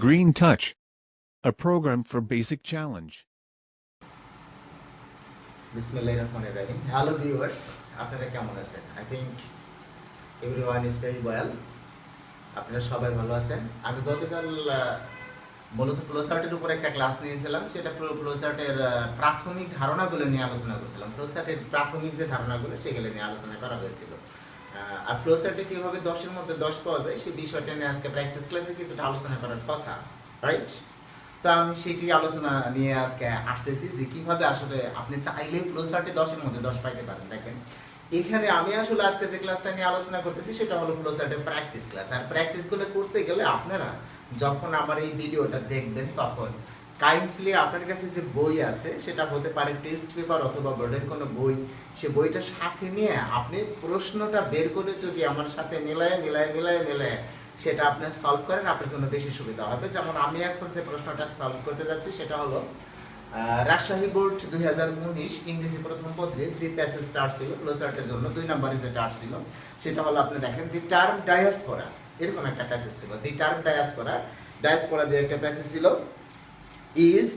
Green Touch, a program for basic challenge. Bismillahirrahmanirrahim. Hello viewers, আপনারা কেমন আছেন? I think everyone is very well. আপনারা সবাই ভালো আছেন। আমি গতকাল মূলত ফ্লোচার্টের উপর একটা ক্লাস নিয়েছিলাম, সেটা ফ্লোচার্টের প্রাথমিক ধারণাগুলো নিয়ে আলোচনা করেছিলাম। ফ্লোচার্টের প্রাথমিক যে ধারণাগুলো সেগুলো নিয়ে আলোচনা করা হয়েছিল। আর ফ্লোচার্টে কীভাবে 10-এর মধ্যে 10 পাওয়া যায় সেই বিষয়টা নিয়ে আজকে প্র্যাকটিস ক্লাসে কিছুটা আলোচনা করার কথা, রাইট? তো আমি সেটি আলোচনা নিয়ে আজকে আসতেছি যে কীভাবে আসলে আপনি চাইলেই ফ্লোচার্টে 10-এর মধ্যে 10 পাইতে পারেন। দেখেন, এখানে আমি আসলে আজকে যে ক্লাসটা নিয়ে আলোচনা করতেছি সেটা হলো ফ্লোচার্টের প্র্যাকটিস ক্লাস। আর প্র্যাকটিসগুলো করতে গেলে আপনারা যখন আমার এই ভিডিওটা দেখবেন তখন কাইন্ডলি আপনার কাছে যে বই আছে সেটা হতে পারে টেস্ট পেপার অথবা বোর্ডের কোনো বই, সে বইটা সাথে নিয়ে আপনি প্রশ্নটা বের করে যদি আমার সাথে মিলায়ে সেটা আপনি সলভ করেন, আপনার জন্য বেশি সুবিধা হবে। যেমন আমি এখন যে প্রশ্নটা সলভ করতে যাচ্ছি সেটা হলো রাজশাহী বোর্ড 2019 ইংরেজি প্রথম পত্রে যে প্যাসেজটা আসছিল ফ্লোচার্টের জন্য 2 নম্বরে যেটা আসছিল সেটা হলো আপনি দেখেন দি টার্ম ডায়াসপোরা, এরকম একটা প্যাসেজ ছিল। দি টার্ম ডায়াসপোরা দিয়ে একটা প্যাসেজ ছিল, is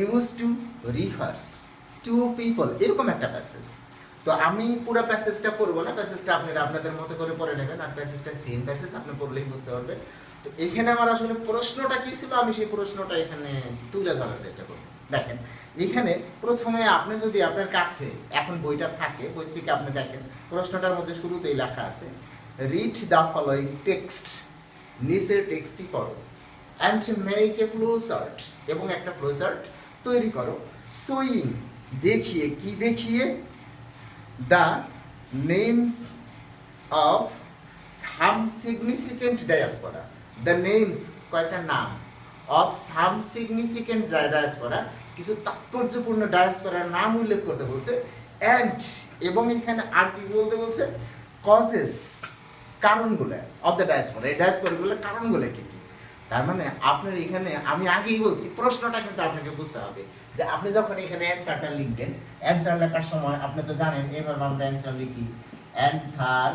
use to refers to people, এরকম একটা প্যাসেজ। তো আমি পুরো প্যাসেজটা পড়বো না, প্যাসেজটা আপনারা আপনাদের মতো করে পড়ে নেবেন, আর প্যাসেজটা সেম প্যাসেজ আপনি পড়লেই বুঝতে পারবেন। তো এখানে আমার আসলে প্রশ্নটা কি ছিল আমি সেই প্রশ্নটা এখানে তুলে ধরার চেষ্টা করব। দেখেন, এখানে প্রথমে আপনি যদি আপনার কাছে এখন বইটা থাকে, বই থেকে আপনি দেখেন প্রশ্নটার মধ্যে শুরুতেই লেখা আছে রিড দ্য ফলোয়িং টেক্সট, নিচের টেক্সটটি পড়ো, অ্যান্ড মেক এ ফ্লোচার্ট, এবং একটা ফ্লোচার্ট তৈরি করো, শোয়িং দেখিয়ে, কি দেখিয়ে, the names of some significant diaspora, the names কয়টা নাম, অফ সাম সিগনিফিকেন্ট ডায়াসপোরা, কিছু তাৎপর্যপূর্ণ ডায়াসপোরার নাম উল্লেখ করতে বলছে, অ্যান্ড এবং এখানে আর কি বলতে বলছে, কজেস কারণগুলো অফ দ্য ডায়াসপোরা, এই ডায়াসপোরাগুলোর কারণগুলো কি কি। তার মানে আপনার এখানে আমি আগেই বলছি প্রশ্নটা কিন্তু আপনাকে বুঝতে হবে যে আপনি যখন এখানে অ্যান্সারটা লিখবেন, অ্যান্সার লেখার সময় আপনি তো জানেন এভাবে আমরা অ্যান্সার লিখি, অ্যান্সার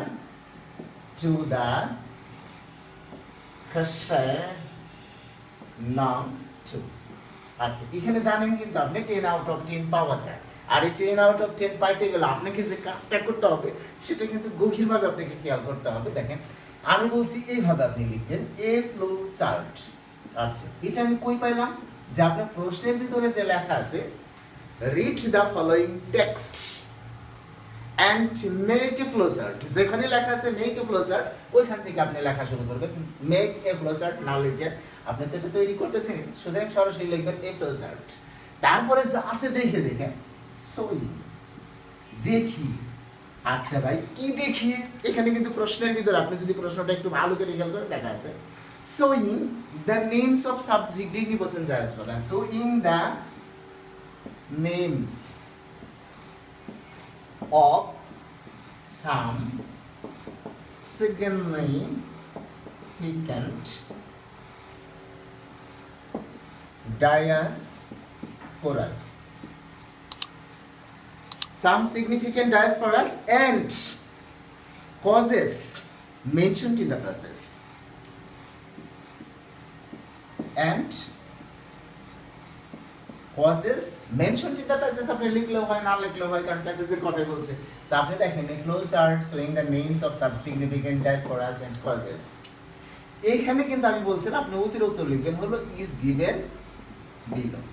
টু দ্য কোশ্চেন নাম 2। আচ্ছা, এখানে জানেন কিন্তু আপনি 10 আউট অফ 10 পাওয়া যায়। আর এই 10 আউট অফ 10 পাইতে গেলে আপনাকে যে কাজটা করতে হবে সেটা কিন্তু গভীরভাবে আপনাকে খেয়াল করতে হবে। দেখেন, আমি বলছি এইভাবে আপনি লিখবেন এ ফ্লো চার্ট। আচ্ছা, এটা আমি কই পাইলাম যে আপনার প্রশ্নের ভিতরে যে লেখা আছে read the following text and make a flow chart, যেখানে লেখা আছে মেক এ ফ্লো চার্ট ওইখান থেকে আপনি লেখা শুরু করবেন। মেক এ ফ্লো চার্ট না লিখে আপনি তো এটা তৈরি করতেছেন, সুতরাং সরাসরি লিখবেন এ ফ্লো চার্ট। তারপরে যা আছে দেখে সই দেখি। আচ্ছা ভাই, কি দেখিয়ে, এখানে কিন্তু প্রশ্নের ভিতরে আপনি যদি প্রশ্নটা একটু ভালো করে খেয়াল করে দেখা আছে showing the names of subject, degree percent যায় showing the names of some significant diasporas, some significant diasporas and causes mentioned in the process, and causes mentioned in the passage আপনি লিখলেও হয় না লিখলেও হয়, কারণ প্যাসেজের কথাই বলছে। তো আপনি দেখেন a closer showing the names of significant diasporas and causes, এইখানে কিন্তু আমি বলছিলাম আপনি অতিরিক্ত লিখবেন হলো is given below।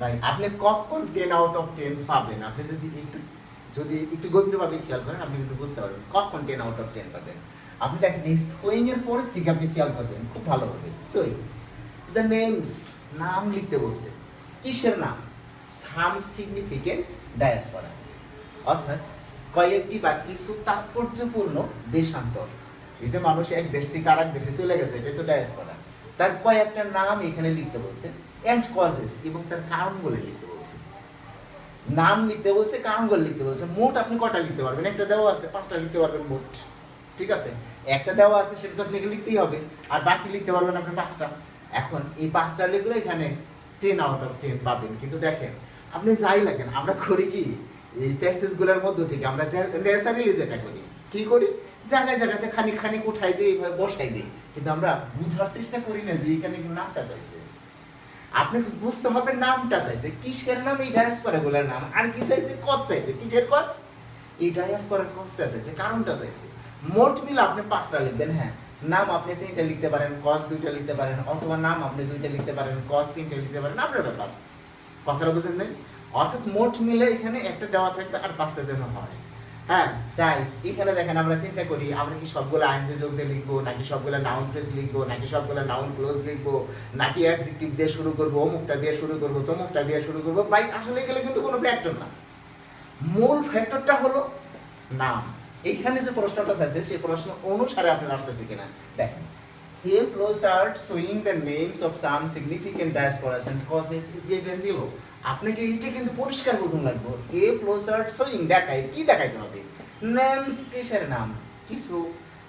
ভাই, আপনি কখন 10 আউট অফ 10 পাবেন আপনি যদি একটু গভীরভাবে খেয়াল করেন আপনি কিন্তু বুঝতে পারবেন কখন 10 আউট অফ 10 পাবেন। আপনি দেখেন এই শোয়িং এর পরের থেকে আপনি খেয়াল করবেন খুব ভালোভাবে, শোয়িং দ্য নেমস, নাম লিখতে বলছে, কিসের নাম, সাম সিগনিফিকেন্ট ডায়াসপোরা, অর্থাৎ কয়েকটি বা কিছু তাৎপর্যপূর্ণ দেশান্তর। এই যে মানুষ এক দেশ থেকে আরেক দেশে চলে গেছে, এটা তো ডায়াসপোরা। তার কয়েকটা নাম এখানে লিখতে বলছে, এন্ড কজেস, এবং তার কারণগুলো লিখতে বলছে। নাম লিখতে বলছে, কারণগুলো লিখতে বলছে। মোট আপনি কটা লিখতে পারবেন, একটা দেওয়া আছে 5টা লিখতে পারবেন মোট, ঠিক আছে? একটা দেওয়া আছে সেটা তো আপনাকে লিখতেই হবে, আর বাকি লিখতে পারবেন আপনি 5টা। এখন এই 5টা লিখলে এখানে 10 আউট অফ 10 পাবেন। কিন্তু দেখেন আপনি যাই লেখেন আমরা করি কি এই প্যাসেজগুলোর মধ্য থেকে আমরা ন্যাচারালি যেটা করি কি করি, জায়গায় জায়গাতে খানিক খানিক উঠাই দিই, এইভাবে বসাই দিই, কিন্তু আমরা বুঝার চেষ্টা করি না যে এখানে নামটা চাইছে। আপনাকে বুঝতে হবে নামটা চাইছে কিসের নাম, এই ডায়াসপোরাগুলোর নাম, আর কি চাইছে, কজ চাইছে, কিসের কজ, এই ডায়াসপোরার কজটা চাইছে, কারণটা চাইছে। মোট মিলে আপনি 5টা লিখবেন। হ্যাঁ, নাম আপনি 3টা লিখতে পারেন, কজ 2টা লিখতে পারেন, অথবা নাম আপনি 2টা লিখতে পারেন, কজ 3টা লিখতে পারেন, আপনার ব্যাপার। কথাটা বুঝেন নাই? অর্থাৎ মোট মিলে এখানে একটা দেওয়া থাকবে আর 5টা যেন হয়। হ্যাঁ, তাই এখানে দেখেন আমরা চিন্তা করি আমরা কি সবগুলো আইএনজি যোগ দিয়ে লিখবো, নাকি সবগুলো নাউন ফ্রেজ লিখবো, নাকি সবগুলো নাউন ক্লোজ লিখবো, নাকি অ্যাডজেক্টিভ দিয়ে শুরু করবো, অমুকটা দিয়ে শুরু করবো, তমুকটা দিয়ে শুরু করবো। ভাই আসলে এগুলো কিন্তু কোনো ফ্যাক্টর না, মূল ফ্যাক্টরটা হলো নাম। এখানে যে প্রশ্নটা আছে সেই প্রশ্ন অনুসারে আপনার আসতেছে কিনা দেখেন। A flowchart showing the names of some significant diasporas and causes is given below. আপনাকে এইটা কিন্তু পরিষ্কার বুঝুন লাগবে। A flowchart showing দেখায় কি দেখাইতে হবে, names কিসের নাম, কিছু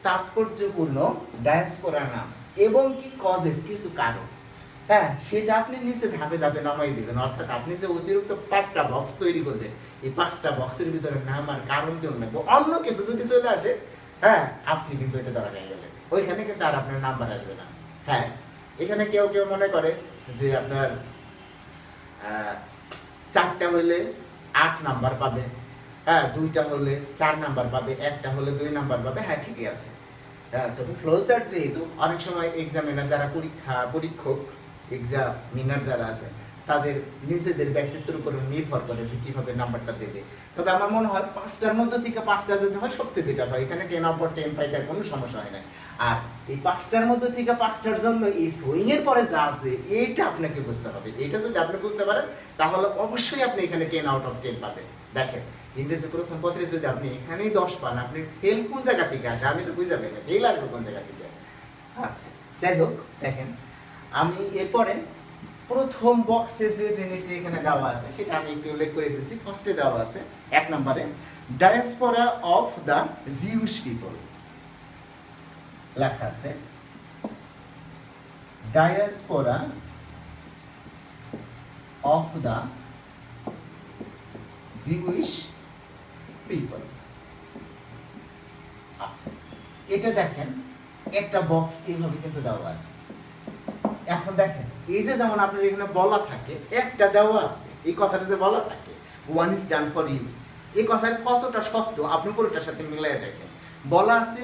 তাৎপর্যপূর্ণ ডায়াসপোরার নাম, এবং কি causes কিছু কারণ। হ্যাঁ, সেটা আপনি নিচে ধাপে ধাপে নামাই দিবেন। অর্থাৎ আপনি যে অতিরিক্ত 5টা বক্স তৈরি করবেন, এই 5টা বক্সের ভিতরে নাম আর কারণ দিয়ে লাগবে। অন্য কিছু যদি চলে আসে, হ্যাঁ, আপনি কিন্তু এটা ধরা নিয়ে গেলেন, ওইখানে কিন্তু আর আপনার নাম্বার আসবে না। হ্যাঁ, এখানে কেউ কেউ মনে করে যে আপনার 4টা হলে 8 নাম্বার পাবে, হ্যাঁ, 2টা হলে 4 নাম্বার পাবে, 1টা হলে 2 নাম্বার পাবে। হ্যাঁ, ঠিকই আছে। তবে ফ্লোচার্ট যেহেতু অনেক সময় এক্সামিনার যারা পরীক্ষক এক্সামিনার যারা আছে তাদের নিজেদের ব্যক্তিত্বের উপর নির্ভর করে যে কিভাবে নাম্বারটা দেবে। তবে আমার মনে হয় 5টার মধ্যে থেকে 5টা যদি হয় সবচেয়ে বেটার হয়, এখানে 10 অফ 10 পাইতে কোনো সমস্যা হয় না। আর এই 5টার মধ্যে থেকে 5টার জন্য এই সুইং এর পরে যা আছে এইটা আপনাকে বুঝতে হবে। এটা যদি আপনি বুঝতে পারেন তাহলে অবশ্যই আপনি এখানে 10 আউট অফ 10 পাবেন। দেখেন, ইংরেজি প্রথম পত্রে যদি আপনি এখানেই 10 পান, আপনি ফেল কোন জায়গা থেকে আসে আমি তো বুঝে যাবেন, ফেল আসবে কোন জায়গা থেকে। আচ্ছা, যাই হোক, দেখেন আমি এরপরে প্রথম বক্সে যে জিনিসটি এখানে দেওয়া আছে সেটা আমি একটু উল্লেখ করে দিচ্ছি। ফার্স্টে দেওয়া আছে 1 নম্বরে diaspora of the Jews people লেখা আছে, diaspora of the Jews people. আচ্ছা, এটা দেখেন একটা বক্স এইভাবে কিন্তু দেওয়া আছে। এখন দেখেন এই যে যেমন আপনার এখানে বলা থাকে একটা দেওয়া আছে, এই কথাটা যে বলা থাকে one is done for you, এই কথার কতটা সত্য আপনি পুরোটার সাথে মিলাই দেখেন। বলা আছে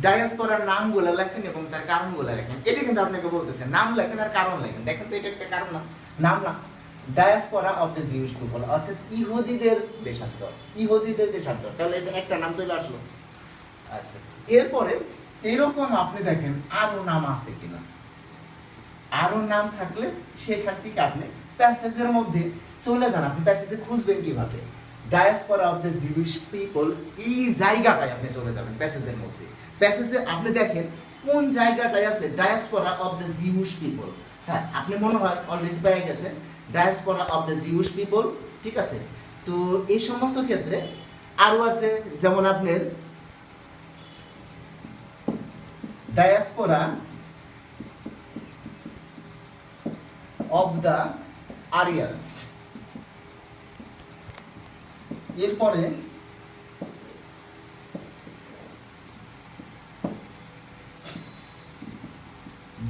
ডায়াসপোরার নামগুলো লেখেন এবং তার কারণগুলো লেখেন। এটা কিন্তু আপনাকে বলতেছে নাম লেখেন আর কারণ লেখেন। দেখেন তো এটা একটা কারণ না, নাম না। Diaspora of the Jews people অর্থাৎ ইহুদিদের দেশান্তর, ইহুদিদের দেশান্তর, তাহলে এটা একটা নাম চলে আসলো। আচ্ছা, এরপরে এরকম আপনি দেখেন আরো নাম আছে কিনা, আরো নাম থাকলে সেখান থেকে আপনি প্যাসেজের মধ্যে চলে যান। আপনি প্যাসেজে খুঁজবেন কিভাবে, diaspora of the Jews people, এই জায়গাটায় আপনি চলে যাবেন প্যাসেজের মধ্যে। প্যাসেজে আপনি দেখেন কোন জায়গাটায় আছে diaspora of the Jews people. হ্যাঁ, আপনি মনে হয় অলরেডি পেয়ে গেছেন diaspora of the Jews people, ঠিক আছে। তো এই সমস্ত ক্ষেত্রে আরো আছে, যেমন আপনার ডায়াসপোরা of the Aryans, এরপরে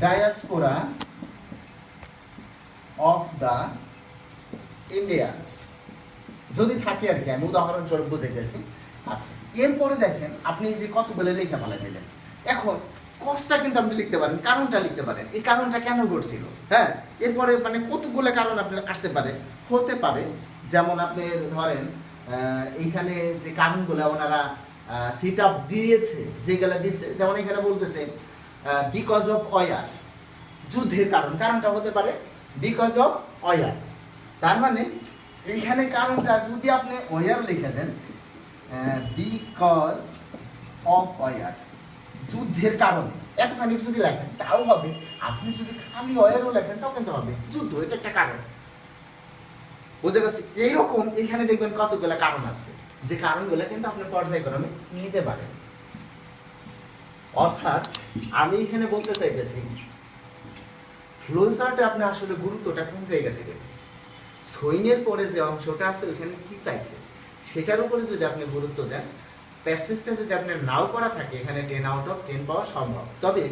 ডায়াসপোরা অফ দ্য ইন্ডিয়ান্স যদি থাকে আর কি, আমি উদাহরণস্বরূপ বুঝাইতেছি। আচ্ছা, এরপরে দেখেন আপনি যে কতগুলো লেখা ফেলা দিলেন। এখন কষ্টটা কিন্তু আপনি লিখতে পারেন, কারণটা লিখতে পারেন, এই কারণটা কেন ঘটছিল। হ্যাঁ, এরপরে মানে কতগুলো কারণ আপনার আসতে পারে, হতে পারে। যেমন আপনি ধরেন এইখানে যে কারণগুলো ওনারা সেট আপ দিয়েছে, যেগুলো দিয়েছে, যেমন এখানে বলতেছে বিকজ অফ ওয়ার, যুদ্ধের কারণ, কারণটা হতে পারে বিকজ অফ ওয়ার। তার মানে এইখানে কারণটা যদি আপনি ওয়ার লিখে দেন, বিকজ অফ ওয়ার, যুদ্ধের কারণে, এতখানি যদি লেখেন তাও হবে। আপনি যদি খালি ওয়ারও লেখেন তাও কিন্তু হবে, যুদ্ধ এটা একটা কারণ। বুঝে গেছি? এইরকম এখানে দেখবেন কতগুলো কারণ আছে, যে কারণগুলো কিন্তু আপনি পর্যায়ক্রমে নিতে পারেন। অর্থাৎ আমি এখানে বলতে চাইতেছি ফ্লোচার্টে আপনি আসলে গুরুত্বটা কোন জায়গা দেবেন, সুইং এর পরে যে অংশটা আছে ওইখানে কি চাইছে, সেটার উপরে যদি আপনি গুরুত্ব দেন, প্যাসেজটা যদি আপনার নাও করা থাকে, এখানে 10 আউট অফ 10 পাওয়া সম্ভব। তবে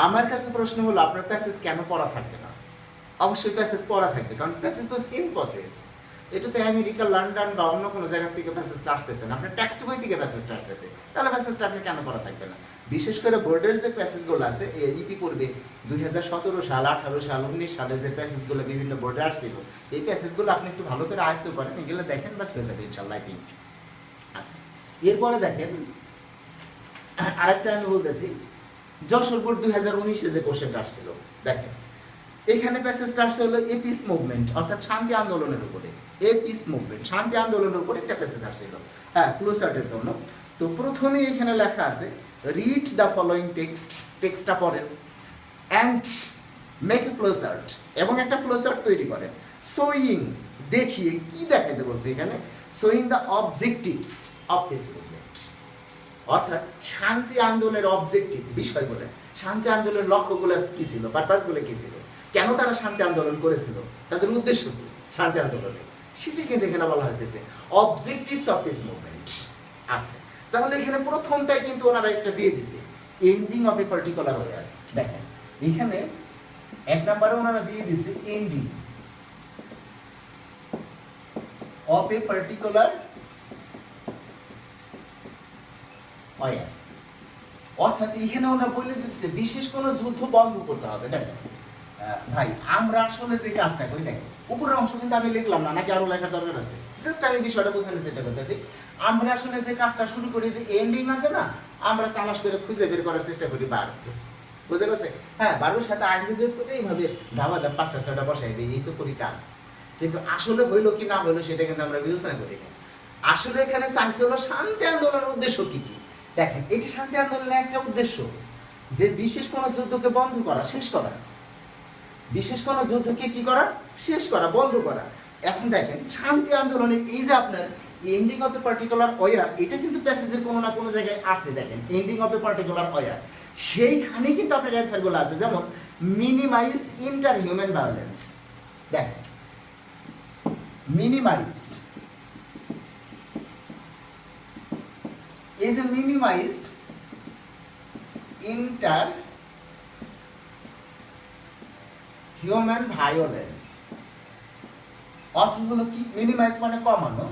আমার কাছে প্রশ্ন হলো, আপনার প্যাসেজ কেন পড়া থাকবে না? অবশ্যই প্যাসেজ পড়া থাকবে, কারণ প্যাসেজ তো সেম প্রসেস। এটাতে আমেরিকা, লন্ডন বা অন্য কোনো জায়গা থেকে প্যাসেজটা আসতেছে না, আপনার টেক্সট বই থেকে প্যাসেজটা আসতেছে, তাহলে প্যাসেজটা আপনি কেন পড়া থাকবে না? বিশেষ করে বোর্ডের যে প্যাসেজগুলো আছে, ইতিপূর্বে 2017 সাল, 18 সাল, 19 সালে যে প্যাসেজগুলো বিভিন্ন বোর্ডে আসছিল, এই প্যাসেজগুলো আপনি একটু ভালো করে আয়ত্ত করেন, এগুলো দেখেন, বাস হয়ে যাবে ইনশাল্লাহ, আই থিঙ্ক। আচ্ছা, এরপরে দেখেন আরেকটা আমি বলতেছি, যশোর বোর্ড 2019-এ যে কোশ্চেনটা আসছিল, দেখেন এখানে প্যাসেজটা আসছে হলো এ পিস মুভমেন্ট, অর্থাৎ শান্তি আন্দোলনের উপরে। এ পিস মুভমেন্ট, শান্তি আন্দোলনের উপরে একটা প্যাসেজ আসছিল, হ্যাঁ, ফ্লোচার্টের জন্য। তো প্রথমে এখানে লেখা আছে, রিড দ্য ফলোয়িং টেক্সট, টেক্সটটা পড়েন, অ্যান্ড মেক এ ফ্লোচার্ট, এবং একটা ফ্লোচার্ট তৈরি করেন, শোয়িং, দেখিয়ে, কি দেখাইতে বলছে এখানে, showing the objectives of piece movement, অর্থাৎ শান্তি আন্দোলনের অবজেক্টিভ, বিষয় বলে, শান্তি আন্দোলনের লক্ষ্যগুলো কি ছিল, পারপাসগুলো কি ছিল, কেন তারা শান্তি আন্দোলন করেছিল, তাদের উদ্দেশ্য কি শান্তি আন্দোলনের, সেটাই কিন্তু এখানে বলা হইতেছে অবজেক্টিভস অফ পিস মুভমেন্ট। আচ্ছা, তাহলে এখানে প্রথমটাই কিন্তু ওনারা একটা দিয়ে দিছে, ending of a particular war. দেখেন এখানে এক নম্বরে ওনারা দিয়ে দিছে ending of a particular war, অর্থাৎ এখানে ওনারা বলে দিচ্ছে বিশেষ কোনো যুদ্ধ বন্ধ করতে হবে। দেখেন ভাই, আমরা আসলে যে কাজটা করি, দেখেন উপরের অংশ কিন্তু আমি লিখলাম না, নাকি আরো লেখার দরকার আছে, জাস্ট আমি বিষয়টা বোঝানোর চেষ্টা করতেছি। আমরা আসলে যে কাজটা শুরু করি, যে এন্ডিং আছে না, আমরা তালাশ করে খুঁজে বের করার চেষ্টা করি বার, বুঝে গেছে? হ্যাঁ, বারবার সাথে আইনজি যোগ করে এইভাবে ধাবা ধাপ 5টা 6টা বসাই দিই, এই তো করি কাজ, কিন্তু আসলে হইলো কি না হইলো সেটা কিন্তু আমরা বিবেচনা করি না। আসলে এখানে চাইছে হলো শান্তি আন্দোলনের উদ্দেশ্য কি কি। দেখেন এটি শান্তি আন্দোলনের একটা উদ্দেশ্য, যে বিশেষ কোনো যুদ্ধকে বন্ধ করা, শেষ করা, বিশেষ কোনো যুদ্ধকে কি করা, শেষ করা, বন্ধ করা। এখন দেখেন শান্তি আন্দোলনে এই যে আপনার ending of a particular war, এটা কিন্তু প্যাসেজের কোনো না কোনো জায়গায় আছে। দেখেন ending of a particular war, সেইখানে কিন্তু আপনার অ্যান্সারগুলো আছে, যেমন মিনিমাইজ ইন্টার হিউম্যান ভায়োলেন্স। দেখেন মিনিমাইজ, এই যে মিনিমাইজ ইন্টার হিউম্যান ভায়োলেন্স, অর্থ হলো কি, মিনিমাইজ মানে কমানো,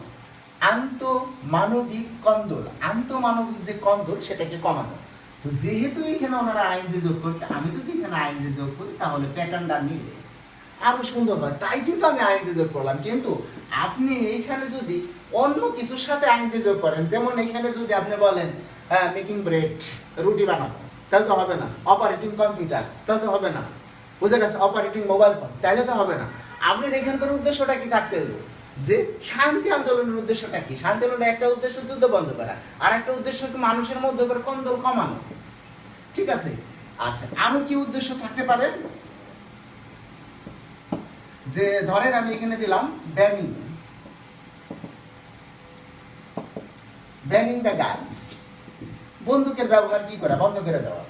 আন্তঃমানবিক কন্দল, আন্তঃমানবিক যে কন্দল সেটাকে কমানো। তো যেহেতু এখানে ওনারা আইনজি যোগ করছে, আমি যদি এখানে আইনজি যোগ করি তাহলে প্যাটার্নটা মিলে আরো সুন্দর হয়, তাই কিন্তু আমি আইনজি যোগ করলাম। কিন্তু আপনি এইখানে যদি অন্য কিছুর সাথে আইনজি যোগ করেন, যেমন এখানে যদি আপনি বলেন মেকিং ব্রেড, রুটি বানানো, তাহলে তো হবে না। অপারেটিং কম্পিউটার, তাহলে তো হবে না। বুঝে গেছে? অপারেটিং মোবাইল ফোন, তাহলে তো হবে না। আপনার এখানকার উদ্দেশ্যটা কি থাকতে হবে, যে শান্তি আন্দোলনের উদ্দেশ্যটা কি? শান্তি আন্দোলনের একটা উদ্দেশ্য যুদ্ধ বন্ধ করা, আর একটা উদ্দেশ্য কি মানুষের মধ্যে করে কন্দল কমানো, ঠিক আছে? আচ্ছা, আরো কি উদ্দেশ্য থাকতে পারে? যে ধরেন আমি এখানে দিলাম ব্যানিং, ব্যানিং দ্য গানস, বন্দুকের ব্যবহার কি করা, বন্ধ করে দেওয়া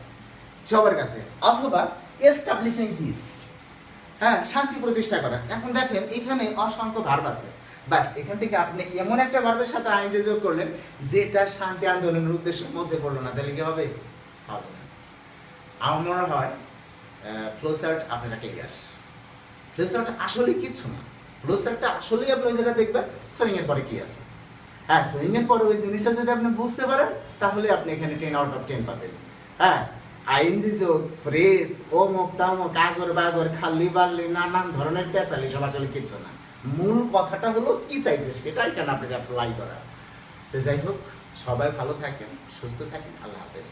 সবার কাছে, অথবা এস্টাবলিশিং পিস, হ্যাঁ, শান্তি প্রতিষ্ঠা করা। এখন দেখেন এখানে অসংখ্য ভার্ব আছে, বাস এখান থেকে আপনি এমন একটা ভার্বের সাথে আইনজি যোগ করলেন যেটা শান্তি আন্দোলনের উদ্দেশ্যের মধ্যে পড়লো না, তাহলে কি হবে? হবে না। আমার মনে হয় ফ্লোচার্ট আপনারা ক্লিয়ার। ফ্লোচার্ট আসলে কিছু না, ফ্লোচার্টটা আসলেই আপনি ওই জায়গায় দেখবেন সোয়িং এর পরে কি আছে। হ্যাঁ, সোয়িং এর পরে ওই জিনিসটা যদি আপনি বুঝতে পারেন, তাহলে আপনি এখানে 10 আউট অফ 10 পাবেন। হ্যাঁ, আইনজি যোগ, ফ্রেজ, অমুক তমুক, আগর বাগর, খাল্লি বাল্লি, নানান ধরনের পেঁচালি সব আসলে কিছু না। মূল কথাটা হলো কি চাইছে সেটাই কেন আপনাকে অ্যাপ্লাই করা। তো যাই হোক, সবাই ভালো থাকেন, সুস্থ থাকেন, আল্লাহ হাফেজ।